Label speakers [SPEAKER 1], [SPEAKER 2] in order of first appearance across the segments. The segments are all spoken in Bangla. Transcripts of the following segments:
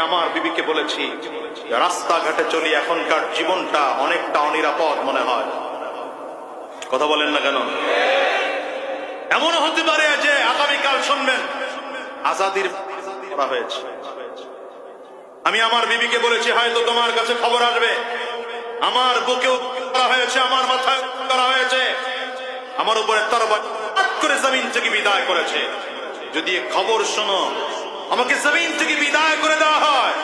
[SPEAKER 1] আমার বিবিকে বলেছি, রাস্তাঘাটে চলি এখনকার জীবনটা অনেকটা অনিরাপদ মনে হয়। কথা বলেন না কেন? এমনও হতে পারে যে আগামীকাল শুনবেন আজাদির করা হয়েছে। আমি আমার বিবিকে বলেছি, হয়তো তোমার কাছে খবর আসবে আমার বুকেও করা হয়েছে, আমার মাথায় করা হয়েছে, আমার উপরে তরবারি করে জমিন থেকে বিদায় করেছে। যদি খবর শোনো আমাকে জমিন থেকে বিদায় করে দেওয়া হয়,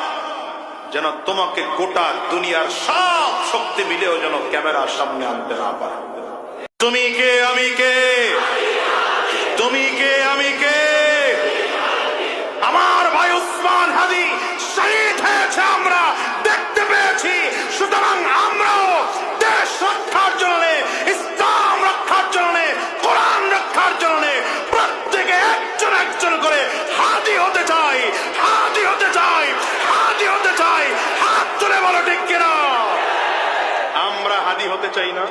[SPEAKER 1] যেন তোমাকে গোটা দুনিয়ার সব শক্তি মিলেও যেন ক্যামেরার সামনে আনতে না পারে। তুমি কে আমি কে? তুমি কে আমি কে? আমার ভাই উসমান হাদি শহীদ হয়েছে, আমরা দেখতে পেয়েছি। সুতরাং আমরাও দেশ রক্ষার জন্য, ইসলাম রক্ষার জন্য, কোরআন রক্ষার জন্য প্রত্যেকে একজন একজন করে হাদি হতে চাই, হাদি হতে চাই, হাদি হতে চাই। হাত তুলে বলো ঠিক কিনা? আমরা হাদি হতে চাই না?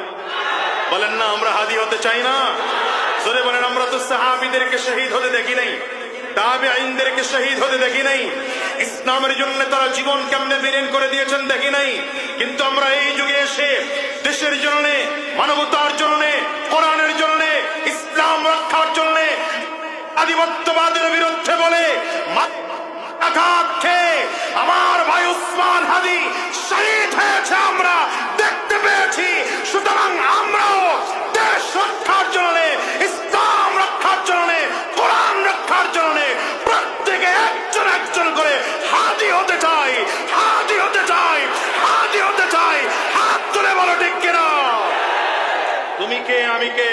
[SPEAKER 1] বলেন না আমরা হাদি হতে চাই না? জোরে বলেন। আমরা তো সাহাবীদেরকে শহীদ হতে দেখি নাই, তাবেঈনদেরকে শহীদ হতে দেখি নাই, ইসলামের জন্য তারা জীবন কেমনে বিলীন করে দিয়েছেন দেখি নাই। কিন্তু আমরা এই যুগে এসে দেশের জন্য, মানবতার জন্য, কোরআনের জন্য, ইসলাম রক্ষার জন্য, আধিপত্যবাদের বিরুদ্ধে বলে আঘাত খেয়ে আমার ভাই উসমান হাদি শহীদ হয়েছে, আমরা দেখতে পেয়েছি। সুতরাং আমরাও দেশ রক্ষার জন্য, ইসলাম রক্ষার জন্য, কোরআন রক্ষার জন্য প্রত্যেকে একজন একজন করে হাদি হতে চাই, হাদি হতে চাই, হাদি হতে চাই। হাত তুলে বলো ঠিক কিনা? তুমি কে আমি কে?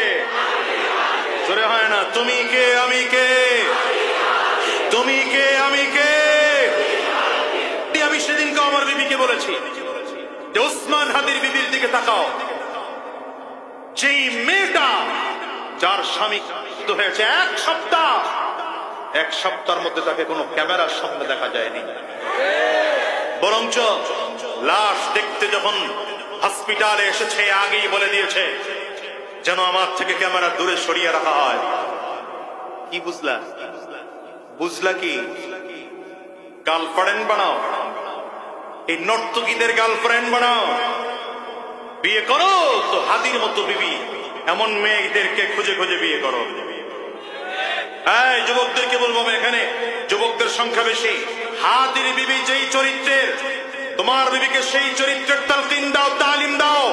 [SPEAKER 1] জোরে হয় না? তুমি কে আমি কে? তুমি কে আমি কে? আমি সেদিনকে আমার বিবিকে বলেছি যে উসমান হাদির বিবির দিকে তাকাও। যেই মেয়েটা যার স্বামী হয়েছে এক সপ্তাহের মধ্যে তাকে কোনো ক্যামেরার সামনে দেখা যায়নি, বরঞ্চ লাশ দেখতে যখন হসপিটালে এসেছে আগেই বলে দিয়েছে যেন আমার থেকে ক্যামেরা দূরে সরিয়ে রাখা হয়। কি বুঝলা? বুঝলা কি? গার্লফ্রেন্ড বানাও, এই নর্তকীদের গার্লফ্রেন্ড বানাও, বিয়ে করো তো হাদির মতো বিবি, এমন মেয়েদেরকে খুঁজে খুঁজে বিয়ে করো। এই যুবকদেরকে বলবো, এখানে যুবকদের সংখ্যা বেশি। হাদির বিবি যেই চরিত্রের, তোমার বিবিকে সেই চরিত্রের তালকিন দাও, তালিম দাও।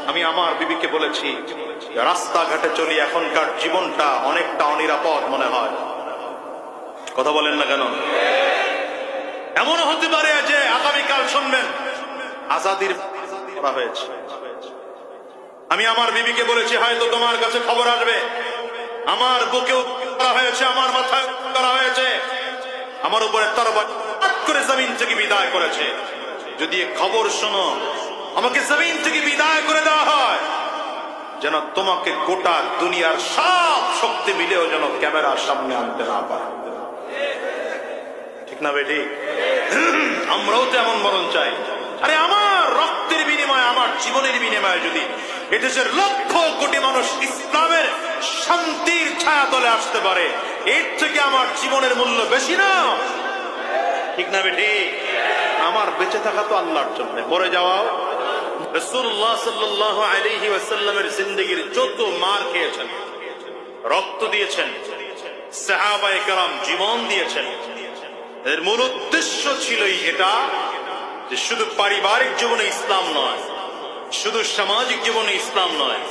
[SPEAKER 1] আমি আমার বিবিকে বলেছি, রাস্তাঘাটে চলি এখনকার জীবনটা অনেকটা অনিরাপদ মনে হয়। কথা বলেন না কেন? এমনও হতে পারে যে আগামীকাল শুনবেন আজাদির করা হয়েছে। আমি আমার বিবিকে বলেছি, হয়তো তোমার কাছে খবর আসবে আমার বুকেও করা হয়েছে, আমার মাথায় করা হয়েছে, আমার উপরে তরবারি করে জমিন থেকে বিদায় করেছে। যদি খবর শোনো আমাকে জমিন থেকে বিদায় করে দেওয়া হয়, যেন তোমাকে গোটা দুনিয়ার সব শক্তি মিলেও যেন ক্যামেরার সামনে আনতে না পারে। ঠিক না বেটি? আমরাও তো এমন মরণ চাই। আরে আমার রক্তের বিনিময়ে, আমার জীবনের বিনিময়ে যদি এদেশের লক্ষ কোটি মানুষ ইসলামের শান্তির ছায়া তলে আসতে পারে, এর থেকে আমার জীবনের মূল্য বেশি না? ঠিক না বেটি? আমার বেঁচে থাকা তো আল্লাহর জন্য, মরে যাওয়াও। রাসূলুল্লাহ সাল্লাল্লাহু আলাইহি ওয়াসাল্লামের জিন্দেগীর যত মার খেয়েছেন, রক্ত দিয়েছেন, সাহাবায়ে কেরাম জীবন দিয়েছেন, এর মূল উদ্দেশ্য ছিলই এটা যে শুধু পারিবারিক জীবনে ইসলাম নয়, শুধু সামাজিক জীবনে ইসলাম নয়,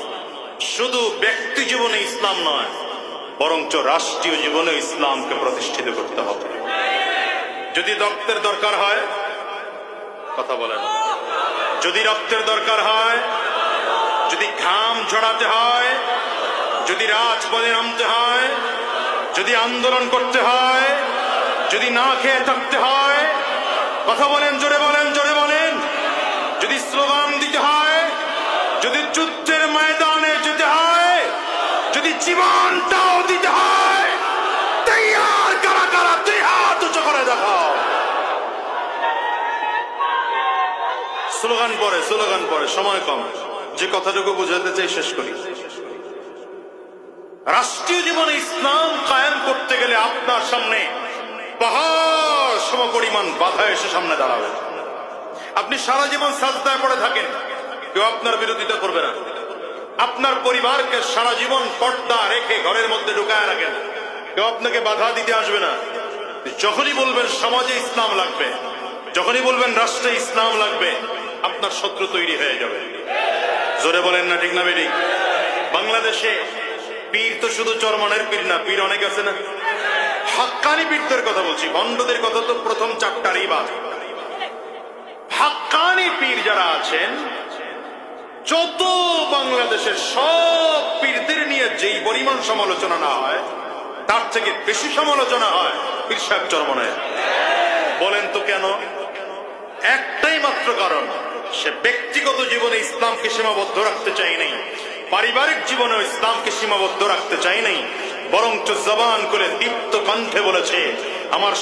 [SPEAKER 1] শুধু ব্যক্তি জীবনে ইসলাম নয়, বরঞ্চ রাষ্ট্রীয় জীবনে ইসলামকে প্রতিষ্ঠিত করতে হবে। যদি রক্তের দরকার হয়, কথা বলেন, যদি রক্তের দরকার হয়, যদি ঘাম ঝরাতে হয়, যদি রাজপথে নামতে হয়, যদি আন্দোলন করতে হয়, যদি না খেয়ে থাকতে হয়, কথা বলেন, জোরে বলেন, জোরে বলেন, যদি স্লোগান দিতে হয়, যদি যুদ্ধের ময়দানে যেতে হয়, যদি জীবনটাও দিতে হয়, তৈয়ার কারা কারা? দুই হাত উঁচু করে দেখাও। স্লোগান পরে সময় কম, যে কথাটুকু বোঝাতে চাই শেষ করি। রাষ্ট্রীয় জীবনে ইসলাম কায়েম করতে গেলে আপনার সামনে পাহাড় সমপরিমাণ বাধা এসে সামনে দাঁড়াবে। আপনি সারা জীবন সাজদায় পড়ে থাকেন, কেউ আপনার বিরোধিতা করবে না। আপনার পরিবারকে সারা জীবন পর্দা রেখে ঘরের মধ্যে ঢুকায় রাখেন, কেউ আপনাকে বাধা দিতে আসবে না। যখনই বলবেন সমাজে ইসলাম লাগবে, যখনই বলবেন রাষ্ট্রে ইসলাম লাগবে, আপনার শত্রু তৈরি হয়ে যাবে। জোরে বলেন না ঠিক না বেঠিক? বাংলাদেশে পীর তো শুধু চরমনের পীর না, পীর অনেক আছে না? হাক্কানি পীরদের কথা বলছি, ভণ্ডদের কথা তো প্রথম চারটারই বাদ। হাক্কানি পীর যারা আছেন, যত বাংলাদেশের সব পীরদের নিয়ে যেই পরিমাণ সমালোচনা না হয়, তার থেকে বেশি সমালোচনা হয় পীর সাহেব চরমনের। বলেন তো কেন? একটাই মাত্র কারণ, সে ব্যক্তিগত জীবনে ইসলামকে সীমাবদ্ধ রাখতে চাই নাই, পারিবারিক জীবনেও ইসলামকে সীমাবদ্ধ রাখতে চাই নাই, বরঞ্চ জবান করে দীপ্ত কণ্ঠে বলেছে, আমার